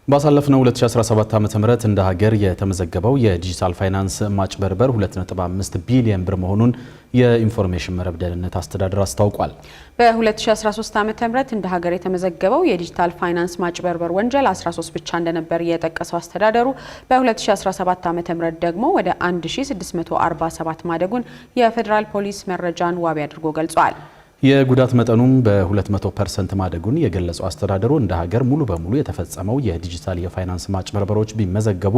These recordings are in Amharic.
ባሳለፍነው 2017 ዓ.ም እንደ ሀገር የተመዘገበው የዲጂታል ፋይናንስ ማጭበርበር 2.5 ቢሊዮን ብር መሆኑን የኢንፎርሜሽን መረብ ደህንነት አስተዳደር አስታውቋል። በ2013 ዓ.ም እንደ ሀገር የተመዘገበው የዲጂታል ፋይናንስ ማጭበርበር ወንጀል 13 ብቻ እንደነበር የጠቀሰው አስተዳደሩ በ2017 ዓ.ም ደግሞ ወደ 1647 ማደጉን የፌዴራል ፖሊስ መረጃን ዋቢ አድርጎ ገልጿል። የጉዳት መጠኑም በ200% ማደጉን የገለጸው አስተዳደሩ እንደ ሀገር ሙሉ በሙሉ የተፈጸመው የዲጂታል የፋይናንስ ማጭበርበሮች ቢመዘገቡ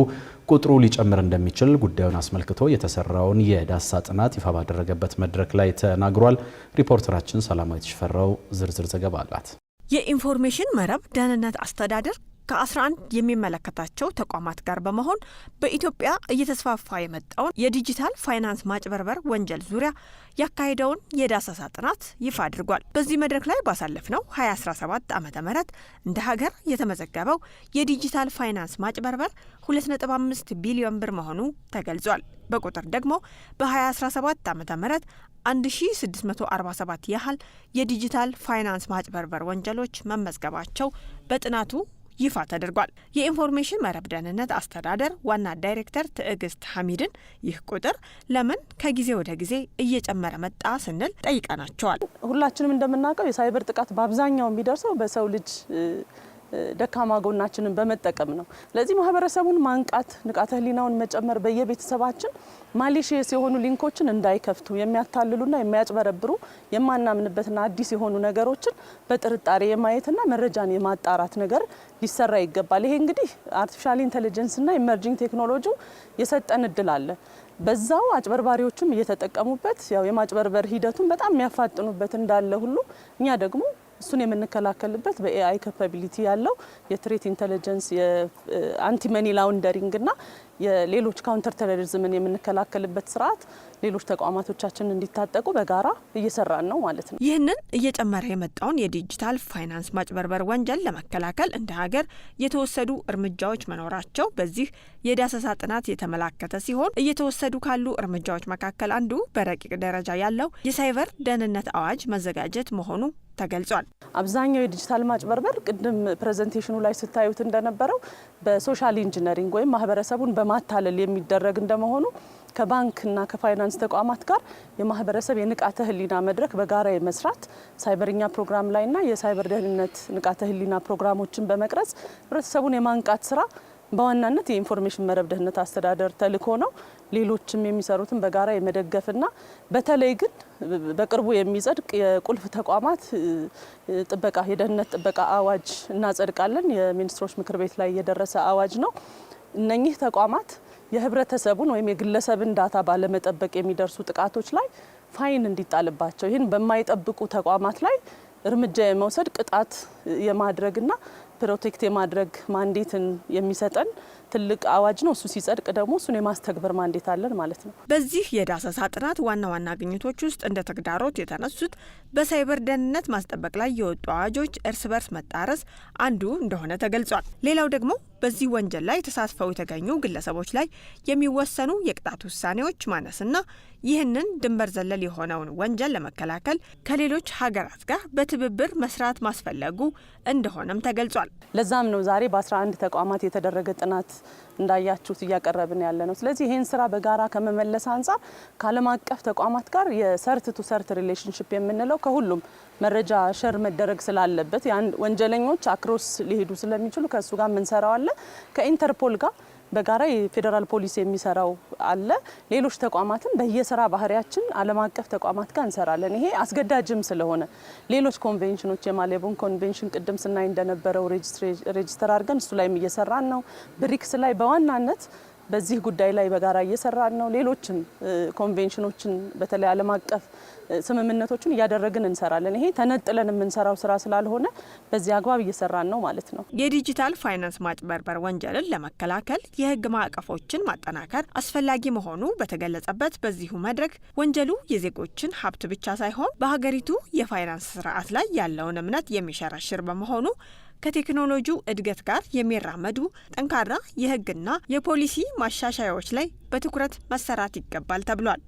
ቁጥሩ ሊጨምር እንደሚችል ጉዳዩን አስመልክቶ የተሰራውን የዳሰሳ ጥናት ይፋ ባደረገበት መድረክ ላይ ተናግሯል። ሪፖርተራችን ሰላማዊት ሽፈራው ዝርዝር ዘገባ አላት። የኢንፎርሜሽን መረብ ደህንነት አስተዳደር ከ11 የሚመለከታቸው ተቋማት ጋር በመሆን በኢትዮጵያ እየተስፋፋ የመጣውን የዲጂታል ፋይናንስ ማጭበርበር ወንጀል ዙሪያ ያካሄደውን የዳሰሳ ጥናት ይፋ አድርጓል። በዚህ መድረክ ላይ ባሳለፍነው 2017 ዓ.ም እንደ ሀገር የተመዘገበው የዲጂታል ፋይናንስ ማጭበርበር 2.5 ቢሊዮን ብር መሆኑ ተገልጿል። በቁጥር ደግሞ በ2017 ዓ.ም 1647 ያህል የዲጂታል ፋይናንስ ማጭበርበር ወንጀሎች መመዝገባቸው በጥናቱ ይፋ ተደርጓል። የኢንፎርሜሽን መረብ ደህንነት አስተዳደር ዋና ዳይሬክተር ትዕግስት ሐሚድን ይህ ቁጥር ለምን ከጊዜ ወደ ጊዜ እየጨመረ መጣ ስንል ጠይቀናቸዋል። ሁላችንም እንደምናውቀው የሳይበር ጥቃት በአብዛኛው የሚደርሰው በሰው ልጅ ደካማ ጎናችንን በመጠቀም ነው። ለዚህ ማህበረሰቡን ማንቃት፣ ንቃተ ህሊናውን መጨመር፣ በየቤተሰባችን ማሊሺየስ የሆኑ ሊንኮችን እንዳይከፍቱ የሚያታልሉና የሚያጭበረብሩ የማናምንበትና አዲስ የሆኑ ነገሮችን በጥርጣሬ የማየትና መረጃን የማጣራት ነገር ሊሰራ ይገባል። ይሄ እንግዲህ አርቲፊሻል ኢንተለጀንስና ኢመርጂንግ ቴክኖሎጂ የሰጠን እድል አለ። በዛው አጭበርባሪዎችም እየተጠቀሙበት ያው የማጭበርበር ሂደቱን በጣም የሚያፋጥኑበት እንዳለ ሁሉ እኛ ደግሞ እሱን የምንከላከልበት በኤአይ ካፓቢሊቲ ያለው የትሬት ኢንተለጀንስ የአንቲ መኒ ላውንደሪንግ እና የሌሎች ካውንተር ቴሮሪዝምን የምንከላከልበት ስርዓት ሌሎች ተቋማቶቻችን እንዲታጠቁ በጋራ እየሰራን ነው ማለት ነው። ይህንን እየጨመረ የመጣውን የዲጂታል ፋይናንስ ማጭበርበር ወንጀል ለመከላከል እንደ ሀገር የተወሰዱ እርምጃዎች መኖራቸው በዚህ የዳሰሳ ጥናት የተመላከተ ሲሆን እየተወሰዱ ካሉ እርምጃዎች መካከል አንዱ በረቂቅ ደረጃ ያለው የሳይበር ደህንነት አዋጅ መዘጋጀት መሆኑ ተገልጿል። አብዛኛው የዲጂታል ማጭበርበር ቅድም ፕሬዘንቴሽኑ ላይ ስታዩት እንደነበረው በሶሻል ኢንጂነሪንግ ወይም ማህበረሰቡን በማታለል የሚደረግ እንደመሆኑ ከባንክና ከፋይናንስ ተቋማት ጋር የማህበረሰብ የንቃተ ህሊና መድረክ በጋራ የመስራት ሳይበርኛ ፕሮግራም ላይና የሳይበር ደህንነት ንቃተ ህሊና ፕሮግራሞችን በመቅረጽ ህብረተሰቡን የማንቃት ስራ በዋናነት የኢንፎርሜሽን መረብ ደህንነት አስተዳደር ተልዕኮ ነው። ሌሎችም የሚሰሩትን በጋራ የመደገፍና በተለይ ግን በቅርቡ የሚጸድቅ የቁልፍ ተቋማት ጥበቃ የደህንነት ጥበቃ አዋጅ እናጸድቃለን። የሚኒስትሮች ምክር ቤት ላይ የደረሰ አዋጅ ነው። እነኚህ ተቋማት የህብረተሰቡን ወይም የግለሰብን ዳታ ባለመጠበቅ የሚደርሱ ጥቃቶች ላይ ፋይን እንዲጣልባቸው ይህን በማይጠብቁ ተቋማት ላይ እርምጃ የመውሰድ ቅጣት የማድረግና ፕሮቴክት የማድረግ ማንዴትን የሚሰጠን ትልቅ አዋጅ ነው። እሱ ሲጸድቅ ደግሞ እሱን የማስተግበር ማንዴት አለን ማለት ነው። በዚህ የዳሰሳ ጥናት ዋና ዋና ግኝቶች ውስጥ እንደ ተግዳሮት የተነሱት በሳይበር ደህንነት ማስጠበቅ ላይ የወጡ አዋጆች እርስ በርስ መጣረስ አንዱ እንደሆነ ተገልጿል። ሌላው ደግሞ በዚህ ወንጀል ላይ ተሳትፈው የተገኙ ግለሰቦች ላይ የሚወሰኑ የቅጣት ውሳኔዎች ማነስና ይህንን ድንበር ዘለል የሆነውን ወንጀል ለመከላከል ከሌሎች ሀገራት ጋር በትብብር መስራት ማስፈለጉ እንደሆነም ተገልጿል። ለዛም ነው ዛሬ በ11 ተቋማት የተደረገ ጥናት እንዳያችሁት እያቀረብን ያለ ነው። ስለዚህ ይህን ስራ በጋራ ከመመለስ አንጻር ከዓለም አቀፍ ተቋማት ጋር የሰርት ቱ ሰርት ሪሌሽንሽፕ የምንለው ከሁሉም መረጃ ሸር መደረግ ስላለበት ወንጀለኞች አክሮስ ሊሄዱ ስለሚችሉ ከእሱ ጋር የምንሰራው አለ። ከኢንተርፖል ጋር በጋራ የፌዴራል ፖሊስ የሚሰራው አለ። ሌሎች ተቋማትን በየስራ ባህሪያችን ዓለም አቀፍ ተቋማት ጋር እንሰራለን። ይሄ አስገዳጅም ስለሆነ ሌሎች ኮንቬንሽኖች የማሌቦን ኮንቬንሽን ቅድም ስናይ እንደነበረው ሬጅስተር አድርገን እሱ ላይም እየሰራን ነው። ብሪክስ ላይ በዋናነት በዚህ ጉዳይ ላይ በጋራ እየሰራን ነው። ሌሎችም ኮንቬንሽኖችን በተለይ ዓለም አቀፍ ስምምነቶችን እያደረግን እንሰራለን። ይሄ ተነጥለን የምንሰራው ስራ ስላልሆነ በዚህ አግባብ እየሰራን ነው ማለት ነው። የዲጂታል ፋይናንስ ማጭበርበር ወንጀልን ለመከላከል የህግ ማዕቀፎችን ማጠናከር አስፈላጊ መሆኑ በተገለጸበት በዚሁ መድረክ ወንጀሉ የዜጎችን ሀብት ብቻ ሳይሆን በሀገሪቱ የፋይናንስ ስርዓት ላይ ያለውን እምነት የሚሸረሽር በመሆኑ ከቴክኖሎጂው እድገት ጋር የሚራመዱ ጠንካራ የህግና የፖሊሲ ማሻሻያዎች ላይ በትኩረት መሰራት ይገባል ተብሏል።